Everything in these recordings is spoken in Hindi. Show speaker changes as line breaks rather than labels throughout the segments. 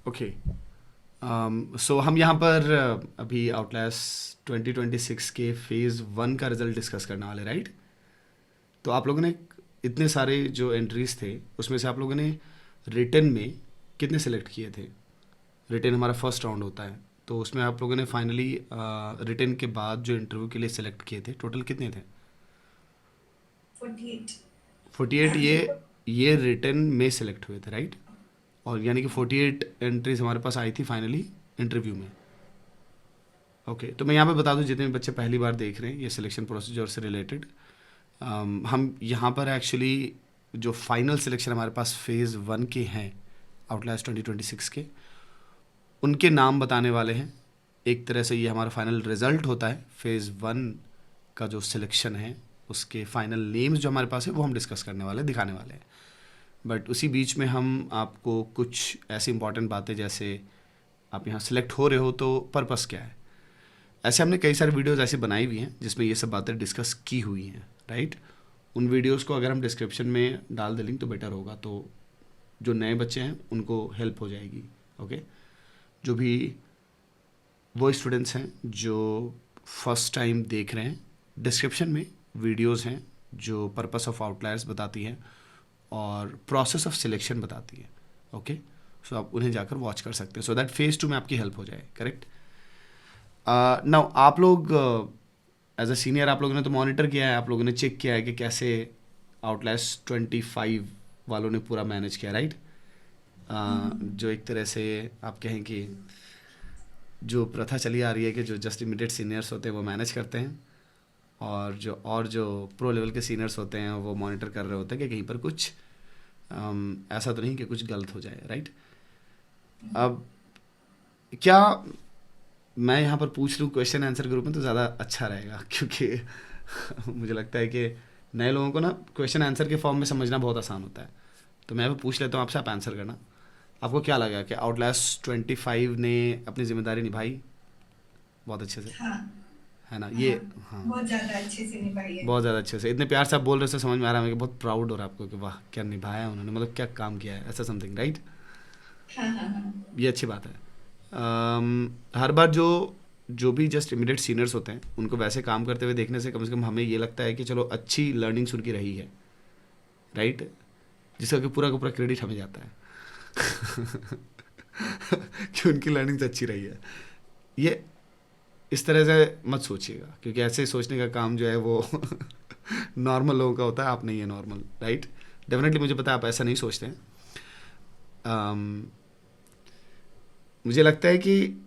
ओके। सो हम यहाँ पर अभी आउटलास्ट 2026 के फेज़ 1 का रिज़ल्ट डिस्कस करने वाले, राइट? तो आप लोगों ने इतने सारे जो एंट्रीज थे उसमें से आप लोगों ने रिटन में कितने सेलेक्ट किए थे? रिटन हमारा फर्स्ट राउंड होता है, तो उसमें आप लोगों ने फाइनली रिटन के बाद जो इंटरव्यू के लिए सेलेक्ट किए थे, टोटल कितने थे?
48।
48। ये रिटन में सेलेक्ट हुए थे, राइट? और यानी कि 48 एंट्रीज हमारे पास आई थी फाइनली इंटरव्यू में। ओके, तो मैं यहाँ पे बता दूँ जितने भी बच्चे पहली बार देख रहे हैं ये सिलेक्शन प्रोसीजर से रिलेटेड, हम यहाँ पर एक्चुअली जो फाइनल सिलेक्शन हमारे पास फेज़ 1 के हैं आउटलास्ट 2026 के, उनके नाम बताने वाले हैं। एक तरह से ये हमारा फाइनल रिज़ल्ट होता है फेज़ 1 का जो सिलेक्शन है, उसके फाइनल नेम्स जो हमारे पास है वो हम डिस्कस करने वाले हैं, दिखाने वाले हैं। बट उसी बीच में हम आपको कुछ ऐसी इंपॉर्टेंट बातें, जैसे आप यहाँ सिलेक्ट हो रहे हो तो पर्पस क्या है, ऐसे हमने कई सारे वीडियोस ऐसे बनाई हुई हैं जिसमें ये सब बातें डिस्कस की हुई हैं, राइट? उन वीडियोस को अगर हम डिस्क्रिप्शन में डाल दें लिंक तो बेटर होगा, तो जो नए बच्चे हैं उनको हेल्प हो जाएगी। ओके, जो भी वो स्टूडेंट्स हैं जो फर्स्ट टाइम देख रहे हैं, डिस्क्रिप्शन में वीडियोस हैं जो पर्पस ऑफ आउटलायर्स बताती हैं और प्रोसेस ऑफ सिलेक्शन बताती है। ओके, सो आप उन्हें जाकर वॉच कर सकते हैं, सो दैट फेज़ 2 में आपकी हेल्प हो जाए, करेक्ट? नाउ आप लोग एज अ सीनियर आप लोगों ने तो मॉनिटर किया है, आप लोगों ने चेक किया है कि कैसे आउटलास्ट 25 वालों ने पूरा मैनेज किया, राइट? जो एक तरह से आप कहें कि जो प्रथा चली आ रही है कि जो जस्ट इमीडिएट सीनियर्स होते हैं वो मैनेज करते हैं, और जो प्रो लेवल के सीनियर्स होते हैं वो मॉनिटर कर रहे होते हैं कि कहीं पर कुछ ऐसा तो नहीं कि कुछ गलत हो जाए, राइट? अब क्या मैं यहाँ पर पूछ लूँ क्वेश्चन आंसर ग्रुप में तो ज़्यादा अच्छा रहेगा, क्योंकि मुझे लगता है कि नए लोगों को ना क्वेश्चन आंसर के फॉर्म में समझना बहुत आसान होता है। तो मैं भी पूछ लेता हूँ आपसे, आप आंसर करना। आपको क्या लगा कि आउटलास्ट 25 ने अपनी जिम्मेदारी निभाई बहुत अच्छे से,
हाँ।
है ना? ये
हाँ,
हाँ,
बहुत ज़्यादा अच्छे से निभाई है।
बहुत ज़्यादा अच्छे से, इतने प्यार से आप बोल रहे हो, समझ में आ रहा है, मैं बहुत प्राउड हो रहा है आपको कि वाह क्या निभाया उन्होंने, मतलब क्या काम किया है, ऐसा समथिंग, राइट?
हाँ हाँ हाँ।
ये अच्छी बात है। हर बार जो जो भी जस्ट इमीडिएट सीनियर्स होते हैं उनको वैसे काम करते हुए देखने से कम हमें ये लगता है कि चलो अच्छी लर्निंग्स उनकी रही है, राइट? जिसका कि पूरा का पूरा क्रेडिट हमें जाता है कि उनकी लर्निंग्स अच्छी रही है। ये इस तरह से मत सोचिएगा, क्योंकि ऐसे सोचने का काम जो है वो नॉर्मल लोगों का होता है, आप नहीं है नॉर्मल, राइट? डेफिनेटली मुझे पता है आप ऐसा नहीं सोचते हैं। मुझे लगता है कि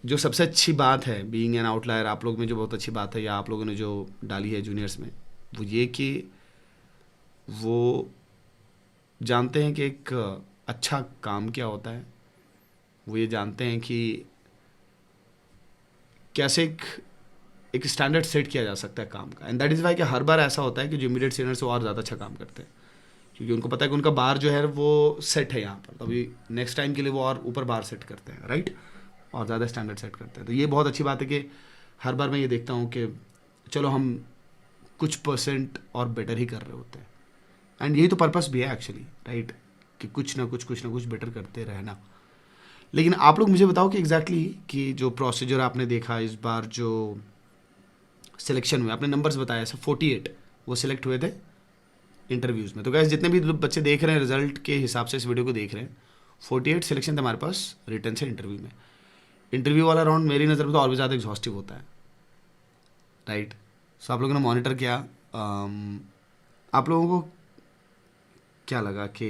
जो सबसे अच्छी बात है बीइंग एन आउटलायर, आप लोग में जो बहुत अच्छी बात है या आप लोगों ने जो डाली है जूनियर्स में, वो ये कि वो जानते हैं कि एक अच्छा काम क्या होता है। वो ये जानते हैं कि कैसे एक स्टैंडर्ड सेट किया जा सकता है काम का, एंड दैट इज़ वाई कि हर बार ऐसा होता है कि जो इमीडिएट सीनियर से और ज़्यादा अच्छा काम करते हैं, क्योंकि उनको पता है कि उनका बार जो है वो सेट है यहाँ पर, तो अभी नेक्स्ट टाइम के लिए वो और ऊपर बार सेट करते हैं, राइट? और ज़्यादा स्टैंडर्ड सेट करते हैं। तो ये बहुत अच्छी बात है कि हर बार मैं ये देखता हूँ कि चलो हम कुछ परसेंट और बेटर ही कर रहे होते हैं, एंड यही तो पर्पस भी है एक्चुअली, राइट? कि कुछ ना कुछ बेटर करते रहना। लेकिन आप लोग मुझे बताओ कि एग्जैक्टली कि जो प्रोसीजर आपने देखा इस बार जो सिलेक्शन में आपने नंबर्स बताया, ऐसा 48 वो सिलेक्ट हुए थे इंटरव्यूज़ में। तो गैस जितने भी बच्चे देख रहे हैं रिजल्ट के हिसाब से इस वीडियो को देख रहे हैं, 48 सिलेक्शन थे हमारे पास रिटर्न से इंटरव्यू में। इंटरव्यू वाला राउंड मेरी नज़र में तो और भी ज़्यादा एग्जॉस्टिव होता है, राइट? सो आप लोगों ने मॉनिटर किया, आप लोगों को क्या लगा कि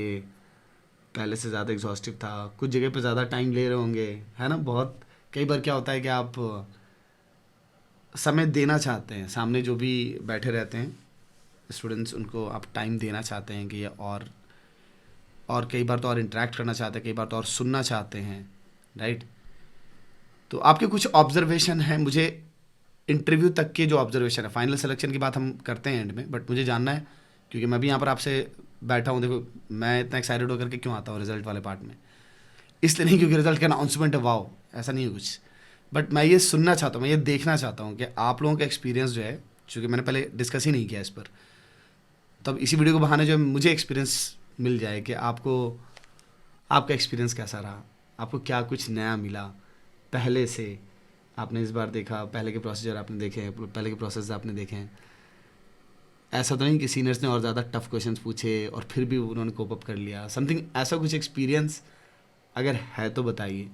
पहले से ज़्यादा एग्जॉस्टिव था? कुछ जगह पे ज़्यादा टाइम ले रहे होंगे, है ना? बहुत कई बार क्या होता है कि आप समय देना चाहते हैं, सामने जो भी बैठे रहते हैं स्टूडेंट्स उनको आप टाइम देना चाहते हैं कि ये और कई बार तो और इंटरेक्ट करना चाहते हैं, कई बार तो और सुनना चाहते हैं, राइट? तो आपके कुछ ऑब्जर्वेशन है मुझे इंटरव्यू तक के, जो ऑब्जर्वेशन है फाइनल सिलेक्शन की बात हम करते हैं एंड में, बट मुझे जानना है क्योंकि मैं भी यहाँ पर आपसे बैठा हूँ। देखो मैं इतना एक्साइटेड होकर के क्यों आता हूँ रिजल्ट वाले पार्ट में, इसलिए नहीं क्योंकि रिजल्ट का अनाउंसमेंट है, वाओ, ऐसा नहीं है कुछ, बट मैं ये सुनना चाहता हूँ, मैं ये देखना चाहता हूँ कि आप लोगों का एक्सपीरियंस जो है, चूँकि मैंने पहले डिस्कस ही नहीं किया इस पर, तब इसी वीडियो को बहाने जो है मुझे एक्सपीरियंस मिल जाए कि आपका एक्सपीरियंस कैसा रहा? आपको क्या कुछ नया मिला पहले से? आपने इस बार देखा, पहले के प्रोसीजर आपने देखे, पहले के प्रोसेस आपने देखे हैं। ऐसा तो नहीं कि सीनियर्स ने और ज़्यादा टफ क्वेश्चंस पूछे और फिर भी उन्होंने कोप अप कर लिया, समथिंग ऐसा कुछ एक्सपीरियंस अगर है तो बताइए।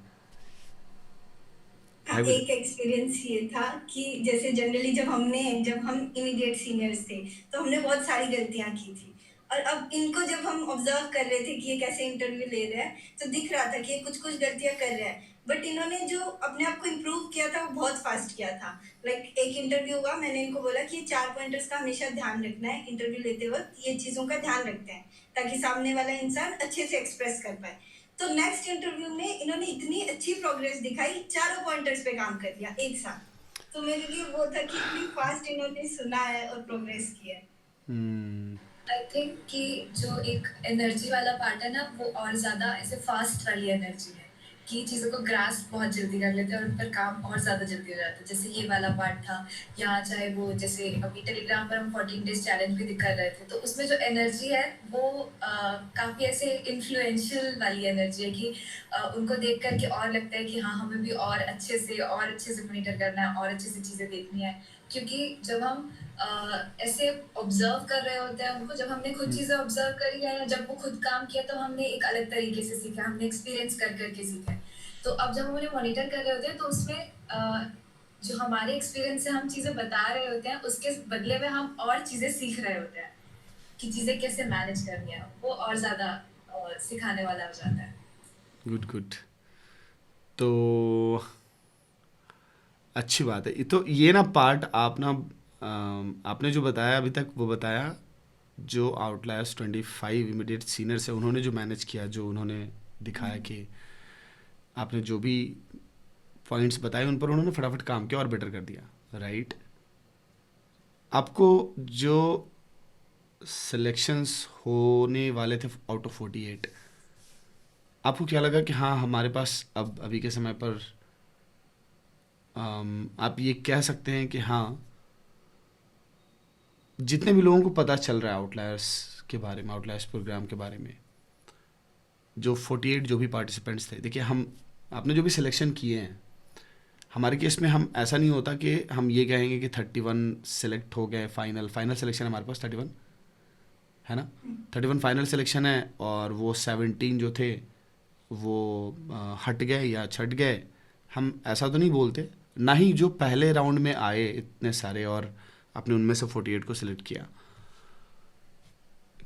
हाँ,
है कुछ?
एक एक्सपीरियंस ये था कि जैसे जनरली जब हम इमीडिएट सीनियर्स थे, तो हमने बहुत सारी गलतियाँ की थी। और अब इनको जब हम ऑब्ज़र्व कर रहे थे कि ये कैसे इंटरव्यू ले रहे हैं, तो दिख रहा था कि ये कुछ-कुछ गलतियाँ कर रहे हैं। बट इन्होंने जो अपने आप को इम्प्रूव किया था, वो बहुत फ़ास्ट किया था। लाइक एक इंटरव्यू हुआ, मैंने इनको बोला कि ये 4 पॉइंटर्स का हमेशा ध्यान रखना है, इंटरव्यू लेते वक़्त ये चीज़ों का ध्यान रखते हैं, ताकि सामने वाला इंसान अच्छे से एक्सप्रेस कर पाए। तो नेक्स्ट इंटरव्यू में इन्होंने इतनी अच्छी प्रोग्रेस दिखाई, चारों पॉइंटर्स पे काम कर लिया एक साथ। तो मेरे लिए वो था कि इतनी फास्ट इन्होंने सुना है और प्रोग्रेस की है।
हम्म।
आई थिंक कि जो एक एनर्जी वाला पार्ट है ना, वो और ज़्यादा ऐसे फास्ट वाली एनर्जी है कि चीज़ों को ग्रास्प बहुत जल्दी कर लेते हैं और उन पर काम और ज़्यादा जल्दी हो जाता है। जैसे ये वाला पार्ट था, या चाहे वो जैसे अभी टेलीग्राम पर हम 14 डेज़ चैलेंज भी कर रहे थे, तो उसमें जो एनर्जी है वो काफ़ी ऐसे इन्फ्लुएंशियल वाली एनर्जी है कि उनको देख कर के और लगता है कि हाँ, हमें भी और अच्छे से मॉनिटर करना है और अच्छे से चीज़ें देखनी है। क्योंकि जब हम ऐसे ऑब्जर्व कर रहे होते हैं उनको, जब हमने खुद चीज़ें ऑब्जर्व करी है या जब वो खुद काम किया, तो हमने एक अलग तरीके से सीखा, हमने एक्सपीरियंस कर करके सीखा है। तो अब जब हम उन्हें मॉनिटर कर रहे होते हैं, तो उसमें जो हमारे एक्सपीरियंस से हम चीज़ें बता रहे होते हैं, उसके बदले में हम और चीज़ें सीख रहे होते हैं कि चीज़ें कैसे मैनेज करनी है। वो और ज़्यादा सिखाने वाला हो जाता है।
Good good. तो अच्छी बात है। तो ये ना पार्ट आप ना आपने जो बताया अभी तक, वो बताया जो आउटलायर्स 25 इमीडिएट सीनियर्स है उन्होंने जो मैनेज किया, जो उन्होंने दिखाया कि आपने जो भी पॉइंट्स बताए उन पर उन्होंने फटाफट काम किया और बेटर कर दिया, राइट? आपको जो सिलेक्शंस होने वाले थे आउट ऑफ 48, आपको क्या लगा कि हाँ हमारे पास अब अभी के समय पर आप ये कह सकते हैं कि हाँ जितने भी लोगों को पता चल रहा है आउटलायर्स के बारे में, आउटलायर्स प्रोग्राम के बारे में, जो 48 जो भी पार्टिसिपेंट्स थे, देखिए हम आपने जो भी सिलेक्शन किए हैं, हमारे केस में हम ऐसा नहीं होता कि हम ये कहेंगे कि 31 सेलेक्ट हो गए, फाइनल सिलेक्शन हमारे पास 31 है ना, 31 फाइनल सिलेक्शन है और वो 17 जो थे वो हट गए या छट गए, हम ऐसा तो नहीं बोलते। ना ही जो पहले राउंड में आए इतने सारे और आपने उनमें से 48 को सिलेक्ट किया,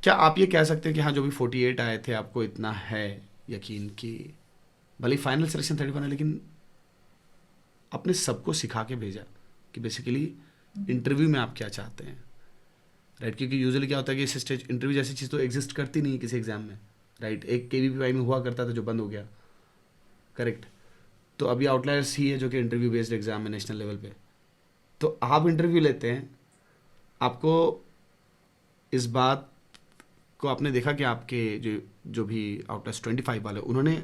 क्या आप ये कह सकते हैं कि हाँ जो भी 48 आए थे आपको इतना है यकीन कि भले फाइनल सिलेक्शन 31 है लेकिन आपने सबको सिखा के भेजा कि बेसिकली इंटरव्यू में आप क्या चाहते हैं, राइट? क्योंकि यूजुअली क्या होता है कि इस स्टेज इंटरव्यू जैसी चीज़ तो एग्जिस्ट करती नहीं किसी एग्जाम में, राइट? एक केवीपीवाई में हुआ करता था जो बंद हो गया, करेक्ट? तो अभी आउटलायर्स ही है जो कि इंटरव्यू बेस्ड एग्जाम है नेशनल लेवल पे। तो आप इंटरव्यू लेते हैं, आपको इस बात को आपने देखा कि आपके जो भी आउटलायर्स 25 वाले उन्होंने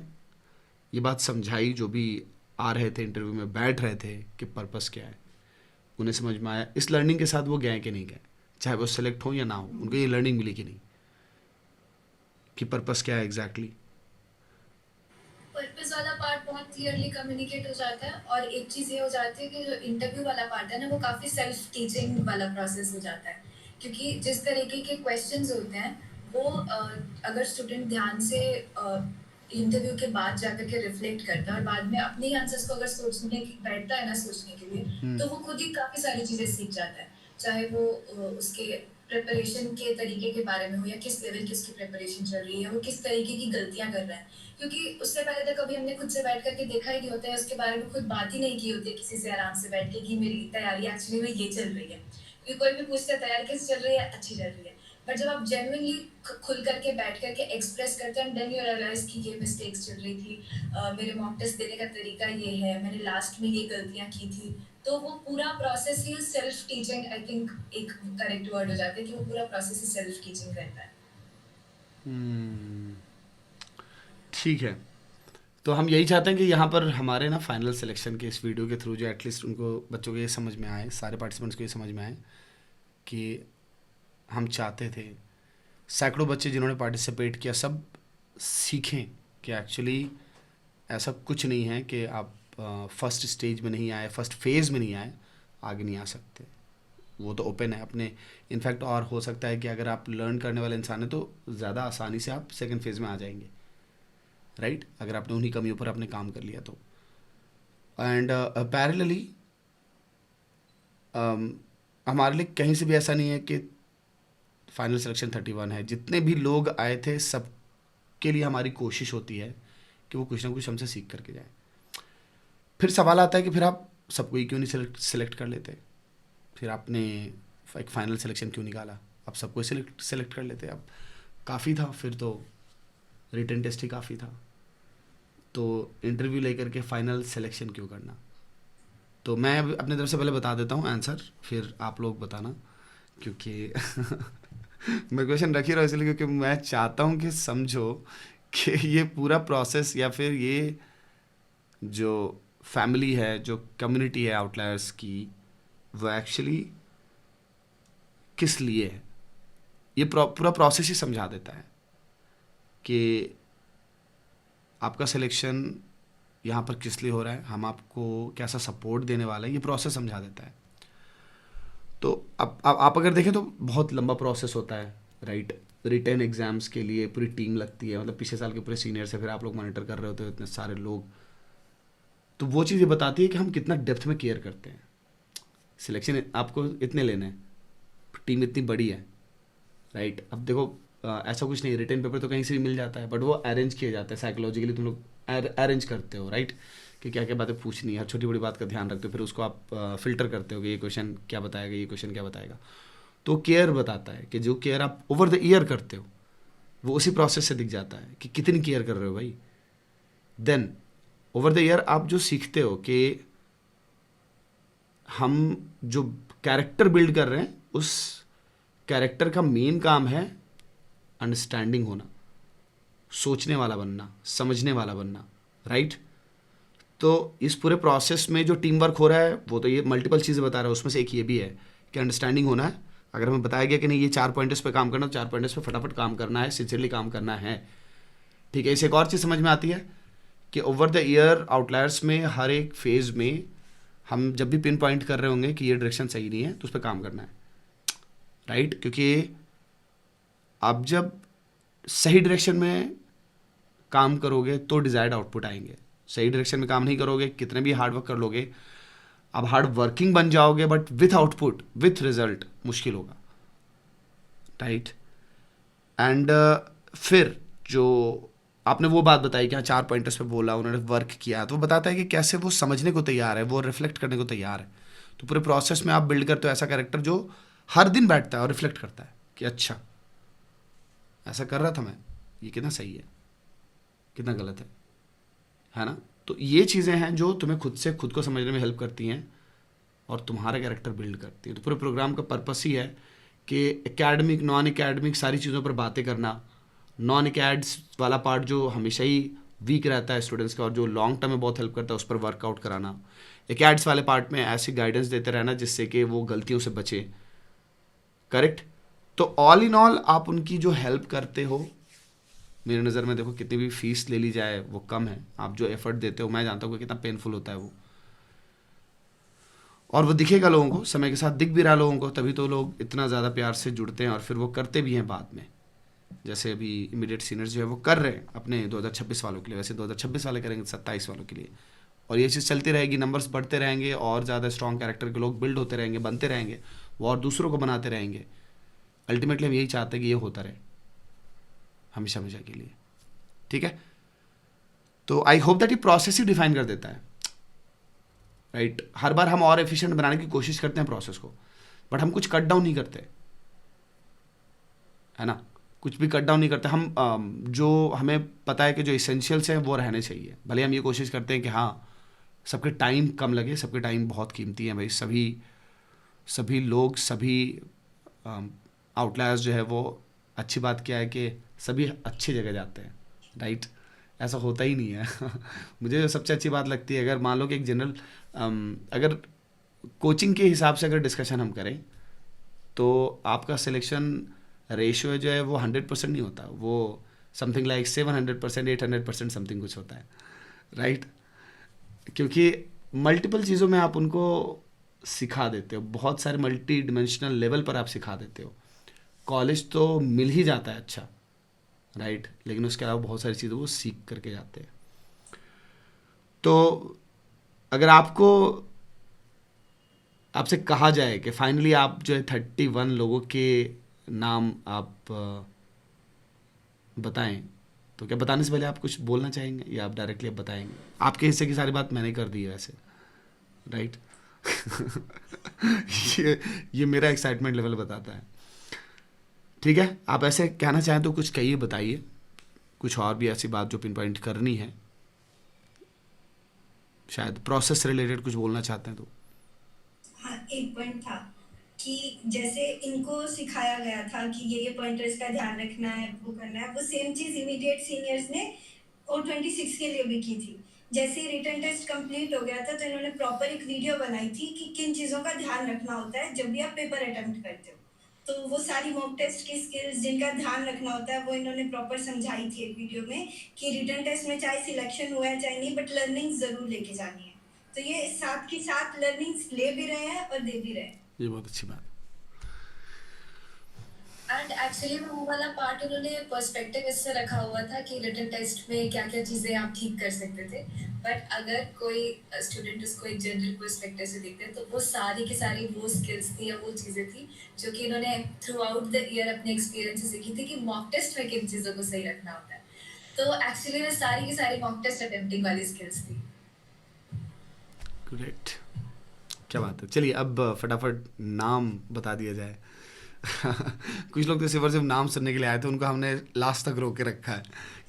ये बात समझाई, जो भी आ रहे थे इंटरव्यू में बैठ रहे थे, कि पर्पस क्या है, उन्हें समझ में आया, इस लर्निंग के साथ वो गए कि नहीं गए, चाहे वो सेलेक्ट हो या ना हो, उनको ये लर्निंग मिली कि नहीं कि पर्पस क्या है एग्जैक्टली?
पर्पस वाला पार्ट बहुत क्लियरली कम्युनिकेट हो जाता है, और एक चीज़ ये हो जाती है कि जो इंटरव्यू वाला पार्ट है ना, वो काफ़ी सेल्फ टीचिंग वाला प्रोसेस हो जाता है। क्योंकि जिस तरीके के क्वेश्चंस होते हैं वो अगर स्टूडेंट ध्यान से इंटरव्यू के बाद जाकर के रिफ्लेक्ट करता है और बाद में अपने आंसर्स को अगर सोचने की बैठता है ना, सोचने के लिए, तो वो खुद ही काफ़ी सारी चीज़ें सीख जाता है। चाहे वो उसके प्रिपरेशन के तरीके के बारे में हो, या किस लेवल की उसकी प्रिपरेशन चल रही है, वो किस तरीके की गलतियां कर रहा है। क्योंकि उससे पहले तो कभी हमने खुद से बैठ करके देखा ही नहीं होता है, उसके बारे में खुद बात ही नहीं की होती है किसी से आराम से बैठ के कि मेरी तैयारी एक्चुअली में ये चल रही है। क्योंकि कोई भी पूछता है तैयारी कैसे चल रही है, अच्छी चल रही है। बट जब आप जेन्युइनली खुल करके बैठ करके एक्सप्रेस करते हैं, देन यू रियलाइज कि ये मिस्टेक्स चल रही थी, मेरे मॉक टेस्ट देने का तरीका ये है, मैंने लास्ट में ये गलतियां की थी। तो वो पूरा process he self teaching, I think एक करेक्ट वर्ड हो जाता है कि वो पूरा प्रोसेस ही सेल्फ टीचिंग रहता है।
ठीक है। तो हम यही चाहते हैं कि यहाँ पर हमारे ना फाइनल सिलेक्शन के इस वीडियो के थ्रू जो एटलीस्ट उनको बच्चों को ये समझ में आए, सारे पार्टिसिपेंट्स को ये समझ में आए कि हम चाहते थे सैकड़ों बच्चे जिन्होंने पार्टिसिपेट किया सब सीखें कि एक्चुअली ऐसा कुछ नहीं है कि आप फर्स्ट स्टेज में नहीं आए, फर्स्ट फेज़ में नहीं आए, आगे नहीं आ सकते। वो तो ओपन है अपने। इनफैक्ट और हो सकता है कि अगर आप लर्न करने वाले इंसान हैं तो ज़्यादा आसानी से आप सेकंड फेज़ में आ जाएंगे, राइट, अगर आपने उन्हीं कमियों पर अपने काम कर लिया तो। एंड पैरेलली हमारे लिए कहीं से भी ऐसा नहीं है कि फाइनल सिलेक्शन 31 है। जितने भी लोग आए थे सब के लिए हमारी कोशिश होती है कि वो कुछ ना कुछ हमसे सीख करके जाए। फिर सवाल आता है कि फिर आप सबको ही क्यों नहीं सिलेक्ट कर लेते, फिर आपने एक फाइनल सिलेक्शन क्यों निकाला, आप सबको सिलेक्ट कर लेते। अब काफ़ी था, फिर तो रिटन टेस्ट ही काफ़ी था, तो इंटरव्यू लेकर के फाइनल सिलेक्शन क्यों करना। तो मैं अपने तरफ से पहले बता देता हूँ आंसर, फिर आप लोग बताना, क्योंकि मैं क्वेश्चन रख ही रहा हूँ इसलिए क्योंकि मैं चाहता हूँ कि समझो कि ये पूरा प्रोसेस या फिर ये जो फैमिली है, जो कम्युनिटी है आउटलायर्स की, वो एक्चुअली किस लिए है। ये पूरा प्रोसेस ही समझा देता है कि आपका सिलेक्शन यहाँ पर किस लिए हो रहा है, हम आपको कैसा सपोर्ट देने वाला है, ये प्रोसेस समझा देता है। तो अब आप अगर देखें तो बहुत लंबा प्रोसेस होता है, राइट। रिटन एग्ज़ाम्स के लिए पूरी टीम लगती है, मतलब पिछले साल के पूरे सीनियर से फिर आप लोग मॉनिटर कर रहे होते हो, इतने सारे लोग। तो वो चीज़ ये बताती है कि हम कितना डेप्थ में केयर करते हैं। सिलेक्शन आपको इतने लेने हैं, टीम इतनी बड़ी है, राइट। अब देखो ऐसा कुछ नहीं, रिटन पेपर तो कहीं से भी मिल जाता है, बट वो अरेंज किया जाता है साइकोलॉजिकली, तुम लोग अरेंज करते हो, राइट, कि क्या क्या बातें पूछनी है, हर छोटी बड़ी बात का ध्यान रखते हो, फिर उसको आप फिल्टर करते हो कि ये क्वेश्चन क्या बताएगा, ये क्वेश्चन क्या बताएगा। तो केयर बताता है कि जो केयर आप ओवर द ईयर करते हो वो उसी प्रोसेस से दिख जाता है कि कितनी केयर कर रहे हो भाई। देन ओवर द ईयर आप जो सीखते हो कि हम जो कैरेक्टर बिल्ड कर रहे हैं, उस कैरेक्टर का मेन काम है अंडरस्टैंडिंग होना, सोचने वाला बनना, समझने वाला बनना, राइट। तो इस पूरे प्रोसेस में जो टीम वर्क हो रहा है वो तो ये मल्टीपल चीज़ें बता रहा है, उसमें से एक ये भी है कि अंडरस्टैंडिंग होना है। अगर हमें बताया गया कि नहीं ये 4 पॉइंट्स पे काम करना, तो 4 पॉइंट्स पे फटाफट काम करना है, सिंसियरली काम करना है, ठीक है। इसे एक और चीज़ समझ में आती है कि ओवर द ईयर आउटलायर्स में हर एक फेज़ में हम जब भी पिन पॉइंट कर रहे होंगे कि ये डायरेक्शन सही नहीं है तो उस पर काम करना है, राइट। क्योंकि आप जब सही डायरेक्शन में काम करोगे तो डिज़ायर्ड आउटपुट आएंगे। सही डायरेक्शन में काम नहीं करोगे, कितने भी हार्ड वर्क कर लोगे, अब हार्ड वर्किंग बन जाओगे but with output, with result मुश्किल होगा, राइट। एंड फिर जो आपने वो बात बताई कि हाँ 4 पॉइंटर्स पे बोला, उन्होंने वर्क किया, तो वो बताता है कि कैसे वो समझने को तैयार है, वो रिफ्लेक्ट करने को तैयार है। तो पूरे प्रोसेस में आप बिल्ड करते हो ऐसा कैरेक्टर जो हर दिन बैठता है और रिफ्लेक्ट करता है कि अच्छा ऐसा कर रहा था मैं, ये कितना सही है, कितना गलत है ना। तो ये चीज़ें हैं जो तुम्हें खुद से खुद को समझने में हेल्प करती हैं और तुम्हारा कैरेक्टर बिल्ड करती है। तो पूरे प्रोग्राम का पर्पस ही है कि एकेडमिक नॉन एकेडमिक सारी चीज़ों पर बातें करना, नॉन एकेड्स वाला पार्ट जो हमेशा ही वीक रहता है स्टूडेंट्स का और जो लॉन्ग टर्म में बहुत हेल्प करता है उस पर वर्कआउट कराना, एकेड्स वाले पार्ट में ऐसी गाइडेंस देते रहना जिससे कि वो गलतियों से बचे, करेक्ट। तो ऑल इन ऑल आप उनकी जो हेल्प करते हो, मेरी नज़र में देखो कितनी भी फीस ले ली जाए वो कम है। आप जो एफर्ट देते हो मैं जानता हूँ कि कितना पेनफुल होता है वो, और वो दिखेगा लोगों को, समय के साथ दिख भी रहा लोगों को, तभी तो लोग इतना ज़्यादा प्यार से जुड़ते हैं और फिर वो करते भी हैं बाद में। जैसे अभी इमीडिएट सीनियर्स जो है वो कर रहे हैं अपने 2026 वालों के लिए, वैसे 2026 वाले करेंगे 27 वालों के लिए, और ये चीज़ चलती रहेगी, नंबर्स बढ़ते रहेंगे और ज़्यादा स्ट्रॉन्ग कैरेक्टर के लोग बिल्ड होते रहेंगे, बनते रहेंगे, वो और दूसरों को बनाते रहेंगे। अल्टीमेटली हम यही चाहते हैं कि ये होता रहे हमेशा हमेशा के लिए, ठीक है। तो आई होप दैट ये प्रोसेस ही डिफाइन कर देता है, राइट। हर बार हम और एफिशिएंट बनाने की कोशिश करते हैं प्रोसेस को, बट हम कुछ कट डाउन नहीं करते, है ना, कुछ भी कट डाउन नहीं करते हम। जो हमें पता है कि जो इसेंशियल्स हैं वो रहने चाहिए, भले हम ये कोशिश करते हैं कि हाँ सबके टाइम कम लगे, सबके टाइम बहुत कीमती हैं भाई, सभी लोग, सभी आउटलायर्स जो है वो, अच्छी बात क्या है कि सभी अच्छी जगह जाते हैं, राइट। ऐसा होता ही नहीं है मुझे जो सबसे अच्छी बात लगती है, अगर मान लो कि एक जनरल अगर कोचिंग के हिसाब से अगर डिस्कशन हम करें तो आपका सिलेक्शन रेशियो जो है वो 100% नहीं होता, वो समथिंग लाइक 700%, 800% समथिंग कुछ होता है, राइट? क्योंकि मल्टीपल चीज़ों में आप उनको सिखा देते हो, बहुत सारे मल्टी डिमेंशनल लेवल पर आप सिखा देते हो। कॉलेज तो मिल ही जाता है अच्छा, राइट, लेकिन उसके अलावा बहुत सारी चीज़ें वो सीख करके जाते हैं। तो अगर आपसे कहा जाए कि फाइनली आप जो है 31 लोगों के नाम आप बताएं, तो क्या बताने से पहले आप कुछ बोलना चाहेंगे या आप डायरेक्टली अब बताएंगे? आपके हिस्से की सारी बात मैंने कर दी है वैसे, राइट? ये मेरा एक्साइटमेंट लेवल बताता है। ठीक है, आप ऐसे कहना चाहें तो कुछ कहिए, बताइए कुछ और भी ऐसी बात जो पिन पॉइंट करनी है, शायद प्रोसेस से रिलेटेड कुछ बोलना चाहते हैं तो।
हाँ, एक पॉइंट था कि जैसे इनको सिखाया गया था कि ये पॉइंटर्स का ध्यान रखना है, वो करना है, वो सेम चीज़ इमीडिएट सीनियर्स ने O26 के लिए भी की थी। जैसे ही रिटन टेस्ट कंप्लीट हो गया था तो इन्होंने प्रॉपर एक वीडियो बनाई थी कि किन चीज़ों का ध्यान रखना होता है जब भी आप पेपर अटेम्प्ट करते हो। तो वो सारी मॉक टेस्ट की स्किल्स जिनका ध्यान रखना होता है वो इन्होंने प्रॉपर समझाई थी एक वीडियो में कि रिटन टेस्ट में चाहे सिलेक्शन हुआ है चाहे नहीं, बट लर्निंग ज़रूर लेके जानी है। तो ये साथ के साथ लर्निंग्स ले भी रहे हैं और दे भी रहे हैं।
ये बहुत अच्छी बात।
एंड एक्चुअली वो वाला पार्ट उन्होंने पर्सपेक्टिव इससे रखा हुआ था कि रिटन टेस्ट में क्या क्या चीज़ें आप ठीक कर सकते थे, बट अगर कोई स्टूडेंट उसको एक जनरल पर्सपेक्टिव से देखते हैं तो वो सारी की सारी वो स्किल्स थी या वो चीज़ें थी जो कि इन्होंने थ्रू आउट द ईयर अपने एक्सपीरियंस से सीखी थी कि मॉक टेस्ट में किन चीज़ों को सही रखना होता है। तो एक्चुअली वो सारी की सारी मॉक टेस्ट अटेम्प्टिंग वाली स्किल्स थी।
ग्रेट, क्या बात है। चलिए अब फटाफट नाम बता दिया जाए। कुछ लोग तो सिर्फ नाम सुनने के लिए आए थे, उनको हमने लास्ट तक रोक के रखा है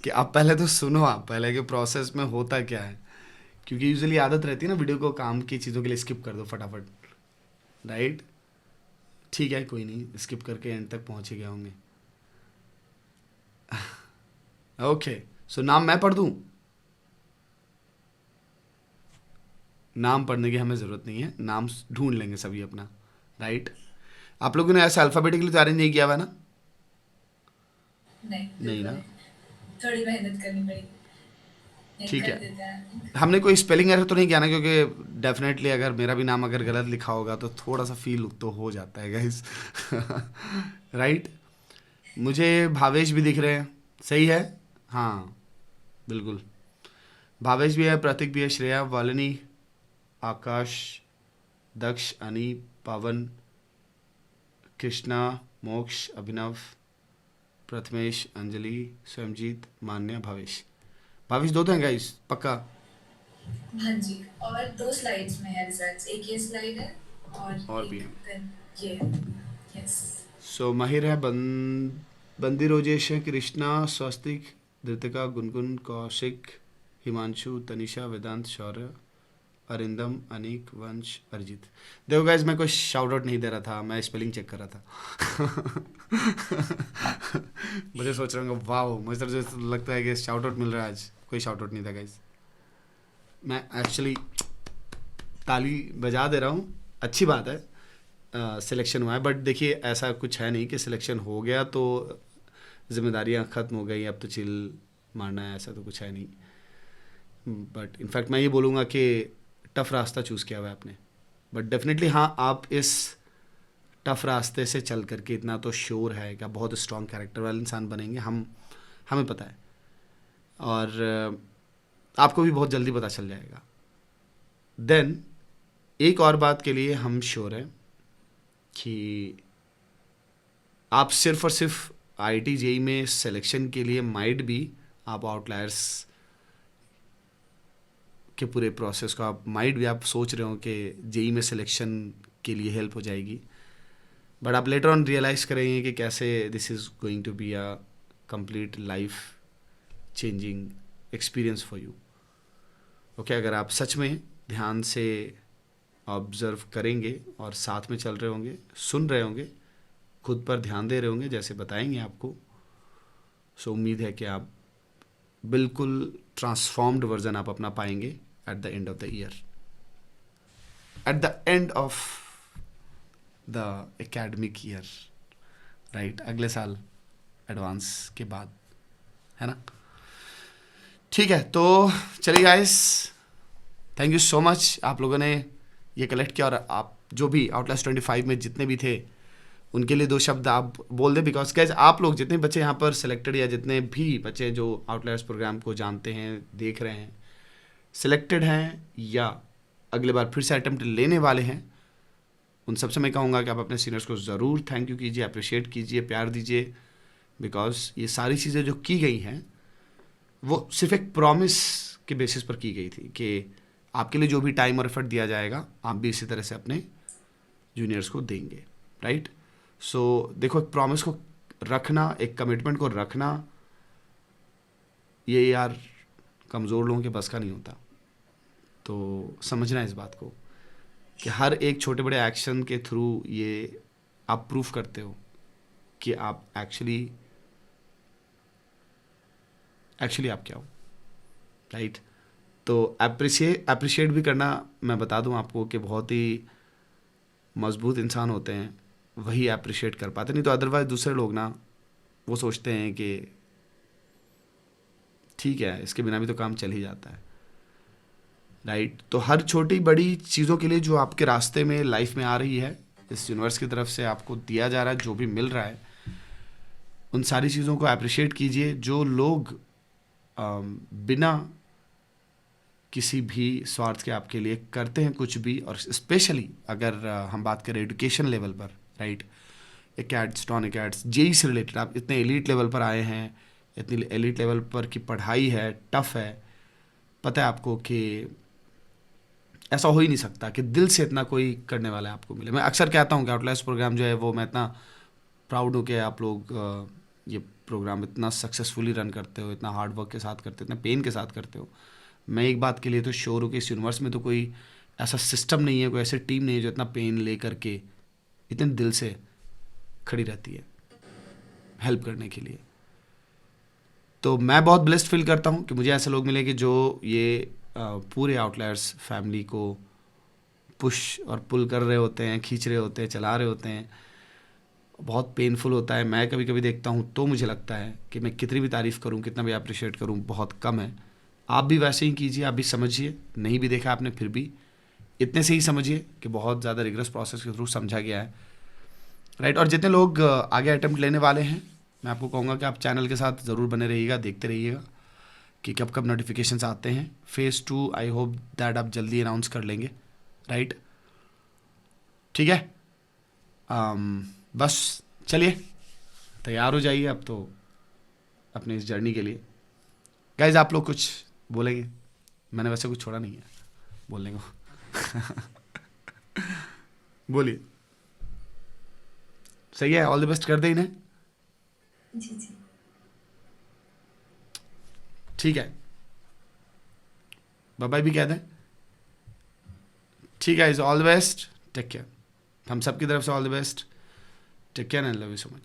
कि आप पहले तो सुनो, आप पहले के प्रोसेस में होता क्या है, क्योंकि यूजुअली आदत रहती है ना वीडियो को काम की चीज़ों के लिए स्किप कर दो फटाफट, राइट? ठीक है, कोई नहीं, स्किप करके एंड तक पहुँच ही गए होंगे। ओके, सो नाम मैं पढ़ दूँ? नाम पढ़ने की हमें ज़रूरत नहीं है, नाम ढूंढ लेंगे सभी अपना, राइट? आप लोगों ने ऐसा अल्फ़ाबेटिकली तो अरेंज नहीं किया हुआ ना?
नहीं
नहीं ना?
थोड़ी मेहनत करनी पड़ेगी। नहीं,
ठीक
कर
है,
देते हैं।
हमने कोई स्पेलिंग एरर तो नहीं किया ना? क्योंकि डेफिनेटली अगर मेरा भी नाम अगर गलत लिखा होगा तो थोड़ा सा फील तो हो जाता है गाइस। राइट? मुझे भावेश भी दिख रहे हैं, सही है? हाँ बिल्कुल, भावेश भी है, प्रतीक भी है, श्रेया, वालिनी, आकाश, दक्ष, अनी, पावन, कृष्णा, मोक्ष, अभिनव, प्रथमेश, अंजलि, स्वयंजीत, मान्या, भावेश। भावेश दो तो हैं गाइस, पक्का?
हाँ जी, और 2 स्लाइड्स में है रिजल्ट्स, एक ये स्लाइड है
और
और
भी
एक
हैं।
then ये। यस।
सो महिर है, बंदी रोजेश है, कृष्णा, स्वस्तिक, धृतिका, गुनगुन, कौशिक, हिमांशु, तनिषा, वेदांत, शौर्य, अरिंदम, अनीक, वंश, अरिजीत। देखो गाइस, मैं कोई शाउट आउट नहीं दे रहा था, मैं स्पेलिंग चेक कर रहा था। मुझे सोच रहा हूँ वाह, मुझे तो लगता है कि शाउट आउट मिल रहा है आज। कोई शाउट आउट नहीं था गाइस, मैं एक्चुअली ताली बजा दे रहा हूँ, अच्छी बात है सिलेक्शन हुआ है। बट देखिए ऐसा कुछ है नहीं कि सिलेक्शन हो गया तो जिम्मेदारियाँ ख़त्म हो गई, अब तो चिल मारना है, ऐसा तो कुछ है नहीं। बट इनफैक्ट मैं ये बोलूँगा कि टफ़ रास्ता चूज़ किया हुआ है आपने, बट डेफिनेटली हाँ, आप इस टफ़ रास्ते से चल करके इतना तो श्योर है कि आप बहुत स्ट्रॉन्ग कैरेक्टर वाले इंसान बनेंगे, हमें पता है, और आपको भी बहुत जल्दी पता चल जाएगा। देन एक और बात के लिए हम श्योर हैं कि आप सिर्फ और सिर्फ IIT JEE में सिलेक्शन के लिए माइट भी आप आउटलायर्स के पूरे प्रोसेस को आप माइट भी आप सोच रहे हो कि JEE में सिलेक्शन के लिए हेल्प हो जाएगी, बट आप लेटर ऑन रियलाइज़ करेंगे कि कैसे this is going to be a complete life changing experience for you. Okay, अगर आप सच में ध्यान से ऑब्ज़र्व करेंगे और साथ में चल रहे होंगे, सुन रहे होंगे, खुद पर ध्यान दे रहे होंगे जैसे बताएंगे आपको, सो उम्मीद है कि आप बिल्कुल ट्रांसफॉर्म्ड वर्जन आप अपना पाएंगे at the end of the year, at the end of the academic year, right? अगले साल एडवांस के बाद, है ना। ठीक है, तो चलिए guys, thank you so much, आप लोगों ने ये कलेक्ट किया। और आप जो भी आउटलास्ट 25 में जितने भी थे उनके लिए 2 शब्द आप बोल दें, बिकॉज गाइस आप लोग जितने बच्चे यहाँ पर सिलेक्टेड, या जितने भी बच्चे जो आउटलायर्स प्रोग्राम को जानते हैं, देख रहे हैं, सिलेक्टेड हैं या अगले बार फिर से अटेम्प्ट लेने वाले हैं, उन सबसे मैं कहूँगा कि आप अपने सीनियर्स को ज़रूर थैंक यू कीजिए, अप्रिशिएट कीजिए, प्यार दीजिए, बिकॉज ये सारी चीज़ें जो की गई हैं वो सिर्फ एक प्रॉमिस के बेसिस पर की गई थी कि आपके लिए जो भी टाइम और एफर्ट दिया जाएगा आप भी इसी तरह से अपने जूनियर्स को देंगे, राइट। सो देखो, एक प्रॉमिस को रखना, एक कमिटमेंट को रखना, ये यार कमज़ोर लोगों के बस का नहीं होता। तो समझना इस बात को कि हर एक छोटे बड़े एक्शन के थ्रू ये आप प्रूफ करते हो कि आप एक्चुअली आप क्या हो, राइट। तो अप्रिशिएट भी करना, मैं बता दूं आपको कि बहुत ही मजबूत इंसान होते हैं वही अप्रिशिएट कर पाते, नहीं तो अदरवाइज दूसरे लोग ना वो सोचते हैं कि ठीक है इसके बिना भी तो काम चल ही जाता है, राइट। तो हर छोटी बड़ी चीज़ों के लिए जो आपके रास्ते में लाइफ में आ रही है, इस यूनिवर्स की तरफ से आपको दिया जा रहा है, जो भी मिल रहा है, उन सारी चीज़ों को अप्रिशिएट कीजिए। जो लोग बिना किसी भी स्वार्थ के आपके लिए करते हैं कुछ भी, और स्पेशली अगर हम बात करें एजुकेशन लेवल पर, राइट, एकेड्स, नॉन एकेड्स, जेई से रिलेटेड आप इतने एलीट लेवल पर आए हैं, इतनी एलीट लेवल पर की पढ़ाई है, टफ है, पता है आपको कि ऐसा हो ही नहीं सकता कि दिल से इतना कोई करने वाला है आपको मिले। मैं अक्सर कहता हूँ कि आउटलायर्स प्रोग्राम जो है वो, मैं इतना प्राउड हूँ कि आप लोग ये प्रोग्राम इतना सक्सेसफुली रन करते हो, इतना हार्ड वर्क के साथ करते हो, इतना पेन के साथ करते हो। मैं एक बात के लिए तो श्योर हूँ कि इस यूनिवर्स में तो कोई ऐसा सिस्टम नहीं है, कोई ऐसी टीम नहीं है जो इतना पेन ले करके इतने दिल से खड़ी रहती है हेल्प करने के लिए। तो मैं बहुत ब्लेस्ड फील करता हूँ कि मुझे ऐसे लोग मिले कि जो ये पूरे आउटलायर्स फैमिली को पुश और पुल कर रहे होते हैं, खींच रहे होते हैं, चला रहे होते हैं। बहुत पेनफुल होता है, मैं कभी कभी देखता हूँ तो मुझे लगता है कि मैं कितनी भी तारीफ़ करूँ, कितना भी अप्रिशिएट करूँ, बहुत कम है। आप भी वैसे ही कीजिए, आप भी समझिए, नहीं भी देखा आपने फिर भी इतने से ही समझिए कि बहुत ज़्यादा रिगरस प्रोसेस के थ्रू समझा गया है, राइट। और जितने लोग आगे अटेम्प्ट लेने वाले हैं, मैं आपको कहूँगा कि आप चैनल के साथ ज़रूर बने रहिएगा, देखते रहिएगा कि कब कब नोटिफिकेशंस आते हैं। फेज़ 2 आई होप दैट आप जल्दी अनाउंस कर लेंगे, राइट, ठीक है। बस चलिए तैयार हो जाइए अब तो अपने इस जर्नी के लिए। गाइज आप लोग कुछ बोलेंगे? मैंने वैसे कुछ छोड़ा नहीं है बोलने को। बोलिए। सही है, ऑल द बेस्ट कर दे इन्हें।
जी जी,
ठीक है, बाय बाय भी कह दें। ठीक है, is all the best, take care. हम सब की तरफ से all the best, take care and love you so much.